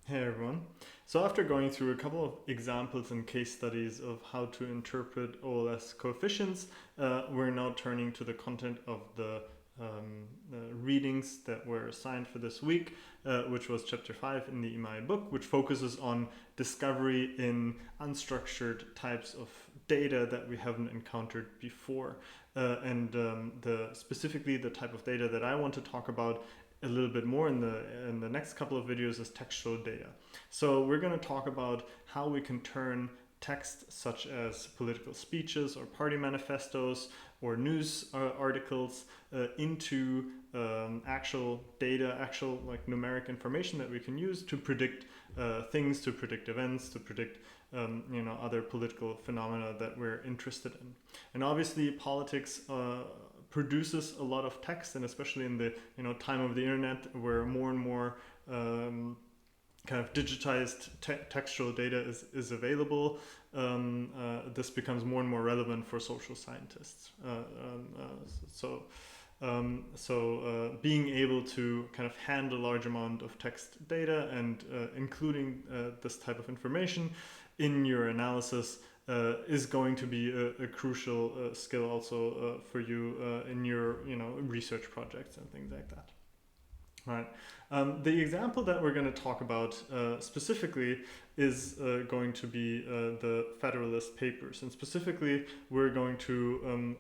Hey everyone. So after going through a couple of examples and case studies of how to interpret OLS coefficients, we're now turning to the content of the readings that were assigned for this week, which was chapter 5 in the EMI book, which focuses on discovery in unstructured types of data that we haven't encountered before. Specifically the type of data that I want to talk about a little bit more in the next couple of videos is textual data. So we're going to talk about how we can turn text such as political speeches or party manifestos or news articles into actual data, actual like numeric information that we can use to predict things, to predict events, to predict other political phenomena that we're interested in. And obviously politics produces a lot of text, and especially in the time of the internet where more and more kind of digitized textual data is available, this becomes more and more relevant for social scientists. Being able to kind of handle a large amount of text data and including this type of information in your analysis is going to be a crucial skill also for you in your research projects and things like that. All right. The example that we're going to talk about specifically is going to be the Federalist Papers, and specifically we're going to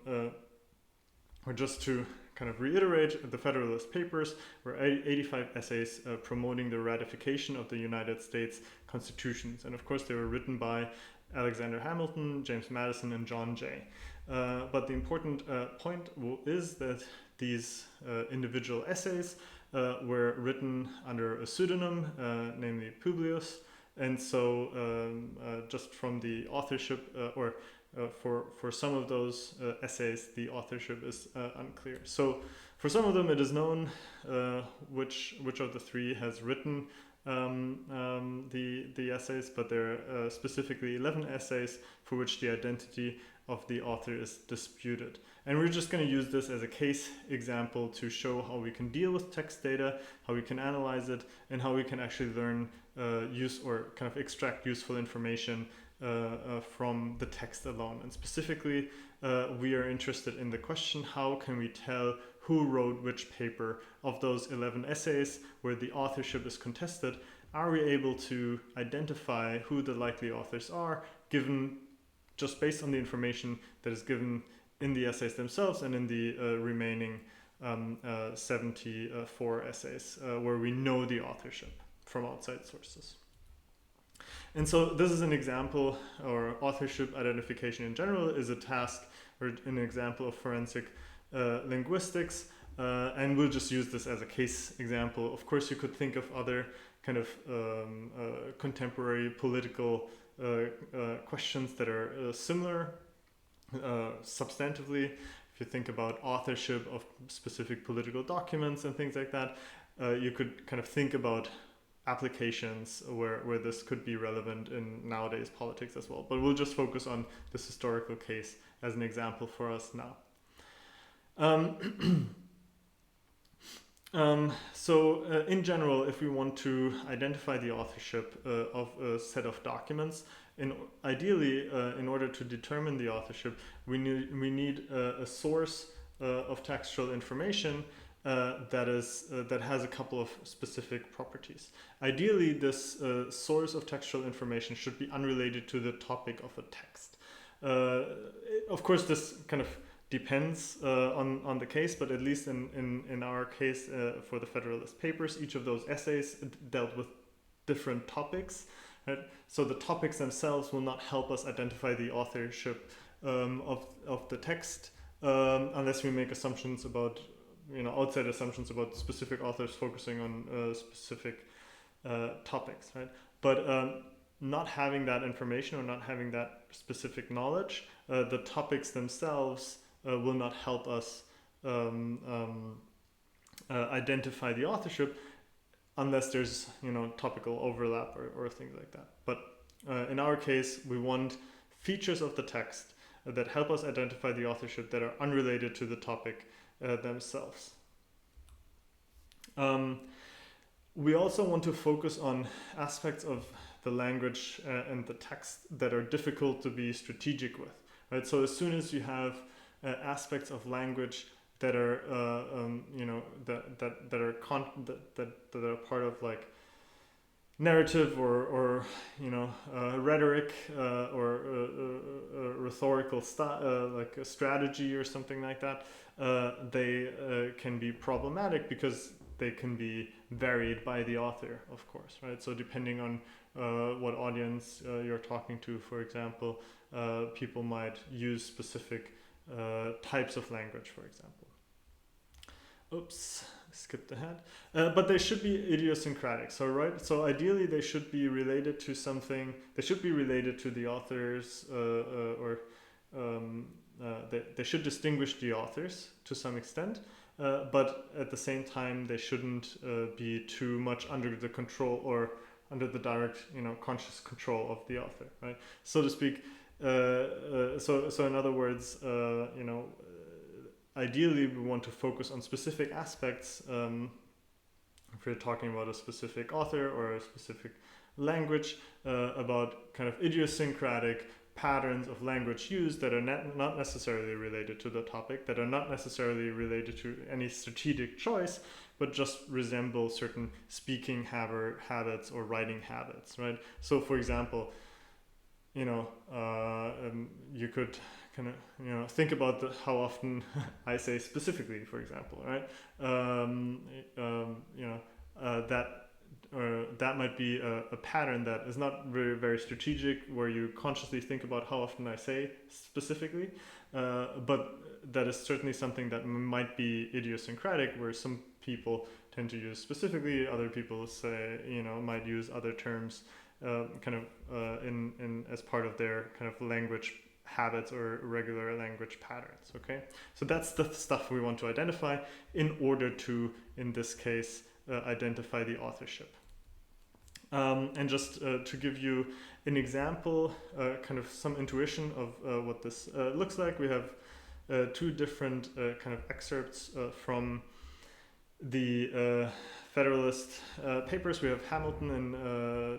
or just to kind of reiterate, the Federalist Papers were 85 essays promoting the ratification of the United States Constitutions, and of course they were written by Alexander Hamilton, James Madison, and John Jay. But the important point is that these individual essays were written under a pseudonym, namely Publius, and so just from the authorship for some of those essays, the authorship is unclear. So for some of them it is known which of the three has written the essays, but there are specifically 11 essays for which the identity of the author is disputed. And we're just going to use this as a case example to show how we can deal with text data, how we can analyze it, and how we can actually learn use or kind of extract useful information from the text alone. And specifically, we are interested in the question, how can we tell who wrote which paper of those 11 essays where the authorship is contested? Are we able to identify who the likely authors are, given just based on the information that is given in the essays themselves and in the remaining 74 essays where we know the authorship from outside sources? And so this is an example, or authorship identification in general is a task or an example of forensic linguistics, and we'll just use this as a case example. Of course, you could think of other kind of contemporary political questions that are similar substantively. If you think about authorship of specific political documents and things like that, you could kind of think about applications where this could be relevant in nowadays politics as well. But we'll just focus on this historical case as an example for us now. In general, if we want to identify the authorship of a set of documents, ideally, in order to determine the authorship, we need a source of textual information that has a couple of specific properties. Ideally, this source of textual information should be unrelated to the topic of a text. Of course, this kind of depends on the case, but at least in our case for the Federalist Papers, each of those essays dealt with different topics. Right? So the topics themselves will not help us identify the authorship of the text unless we make assumptions about outside assumptions about specific authors focusing on specific topics, right? But not having that information or not having that specific knowledge, the topics themselves will not help us identify the authorship unless there's topical overlap or things like that. But in our case, we want features of the text that help us identify the authorship that are unrelated to the topic themselves. We also want to focus on aspects of the language and the text that are difficult to be strategic with, right? So as soon as you have aspects of language that are, that are part of like narrative or rhetoric or rhetorical like a strategy or something like that, they can be problematic because they can be varied by the author, of course, right? So depending on what audience you're talking to, for example, people might use specific types of language, for example. Oops, skipped ahead. But they should be idiosyncratic. So so ideally they should be related to something. They should be related to the authors, they should distinguish the authors to some extent. But at the same time, they shouldn't be too much under the control or under the direct, conscious control of the author, right? So to speak. So in other words, ideally we want to focus on specific aspects. If we're talking about a specific author or a specific language, about kind of idiosyncratic patterns of language use that are not necessarily related to the topic, that are not necessarily related to any strategic choice, but just resemble certain speaking habits or writing habits, right? So for example, you could kind of think about how often I say specifically, for example, right? That might be a pattern that is not very, very strategic, where you consciously think about how often I say specifically, but that is certainly something that might be idiosyncratic, where some people tend to use specifically, other people say, might use other terms in as part of their kind of language habits or regular language patterns. Okay, so that's the stuff we want to identify in order to, in this case, identify the authorship. And just to give you an example, kind of some intuition of what this looks like, we have two different kind of excerpts from the Federalist papers. We have Hamilton in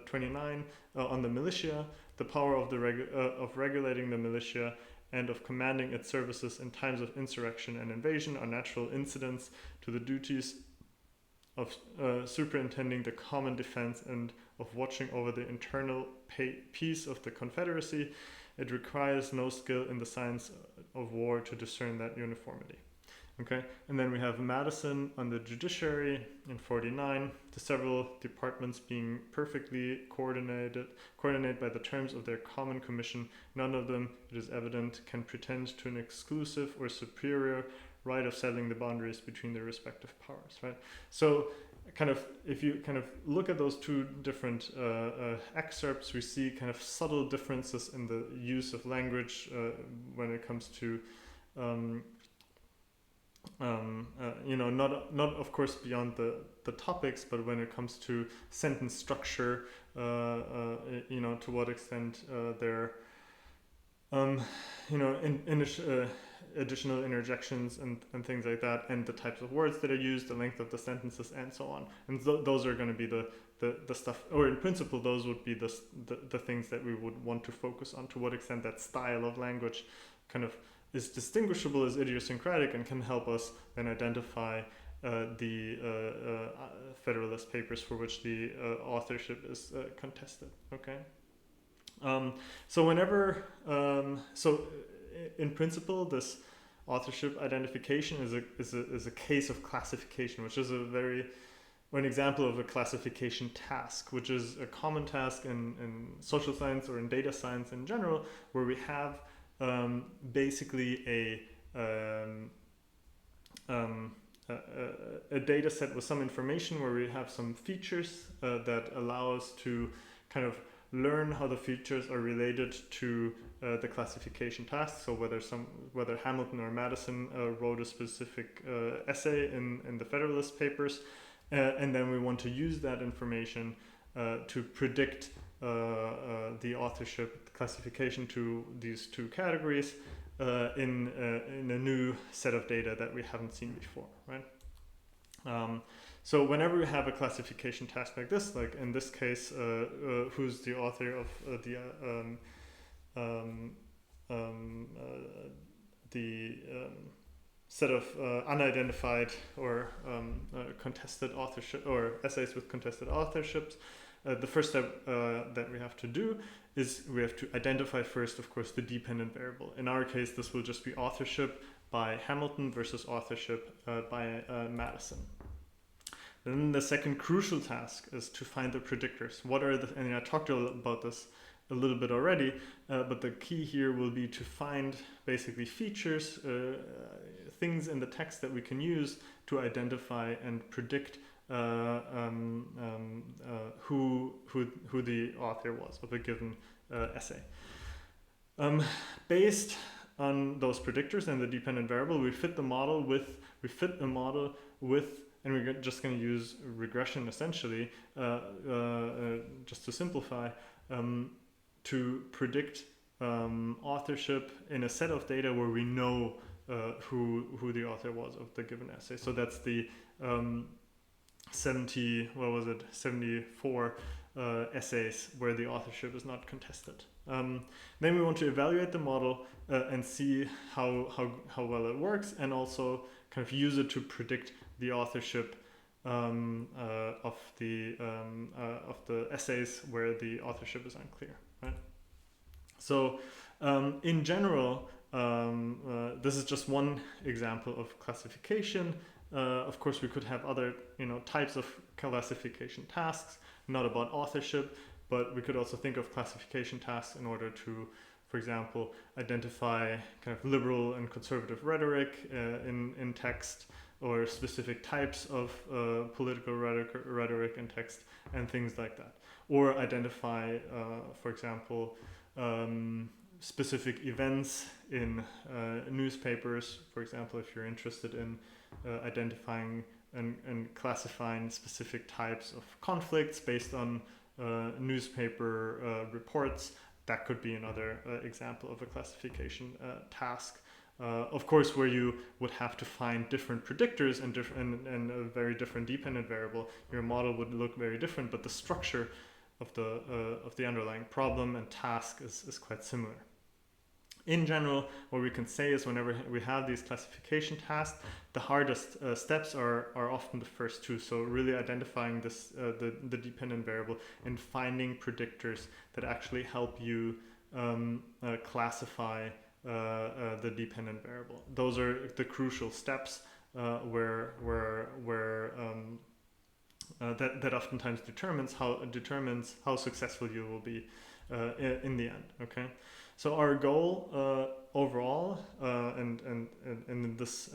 29 on the militia, the power of of regulating the militia and of commanding its services in times of insurrection and invasion are natural incidents to the duties of superintending the common defense and of watching over the internal peace of the Confederacy. It requires no skill in the science of war to discern that uniformity. Okay, and then we have Madison on the judiciary in 49, the several departments being perfectly coordinated by the terms of their common commission. None of them, it is evident, can pretend to an exclusive or superior right of settling the boundaries between their respective powers, right? So kind of, if you kind of look at those two different excerpts, we see kind of subtle differences in the use of language when it comes to not of course beyond the topics, but when it comes to sentence structure, to what extent there additional interjections and things like that, and the types of words that are used, the length of the sentences, and so on. And those are going to be the stuff, or in principle those would be the things that we would want to focus on, to what extent that style of language kind of is distinguishable as idiosyncratic and can help us then identify the Federalist papers for which the authorship is contested. Okay. So whenever, in principle, this authorship identification is a case of classification, which is an example of a classification task, which is a common task in social science or in data science in general, where we have basically a data set with some information, where we have some features that allow us to kind of learn how the features are related to the classification task. So whether Hamilton or Madison wrote a specific essay in the Federalist papers, and then we want to use that information to predict the authorship classification to these two categories in a new set of data that we haven't seen before, right? So whenever we have a classification task like this, like in this case, who's the author of the set of unidentified or contested authorship, or essays with contested authorships, the first step that we have to do is we have to identify first, of course, the dependent variable. In our case, this will just be authorship by Hamilton versus authorship by Madison. Then the second crucial task is to find the predictors. What are the, and I talked about this a little bit already, but the key here will be to find basically features, things in the text that we can use to identify and predict who the author was of a given essay. Based on those predictors and the dependent variable, we fit a model with, and we're just going to use regression essentially, just to simplify, to predict authorship in a set of data where we know who the author was of the given essay. So that's the 74 essays where the authorship is not contested. Then we want to evaluate the model and see how well it works, and also kind of use it to predict the authorship of the essays where the authorship is unclear. Right? So in general, this is just one example of classification. Of course, we could have other types of classification tasks, not about authorship, but we could also think of classification tasks in order to, for example, identify kind of liberal and conservative rhetoric in text, or specific types of political rhetoric in text, and things like that. Or identify, for example, specific events in newspapers. For example, if you're interested in identifying and classifying specific types of conflicts based on newspaper reports, that could be another example of a classification task. Of course, where you would have to find different predictors and a very different dependent variable, your model would look very different, but the structure of the underlying problem and task is quite similar. In general, what we can say is whenever we have these classification tasks, the hardest steps are often the first two. So really identifying this the dependent variable and finding predictors that actually help you classify the dependent variable. Those are the crucial steps that oftentimes determines how successful you will be in the end. Okay. So our goal overall, and in this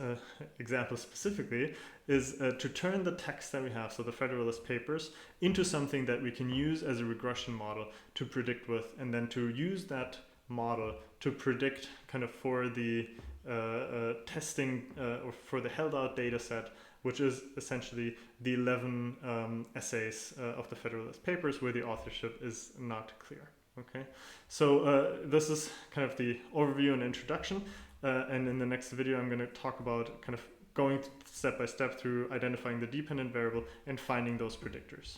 example specifically, is to turn the text that we have, so the Federalist Papers, into something that we can use as a regression model to predict with, and then to use that model to predict kind of for the testing or for the held out data set, which is essentially the 11 essays of the Federalist Papers where the authorship is not clear. Okay, so this is kind of the overview and introduction, and in the next video I'm going to talk about kind of going step by step through identifying the dependent variable and finding those predictors.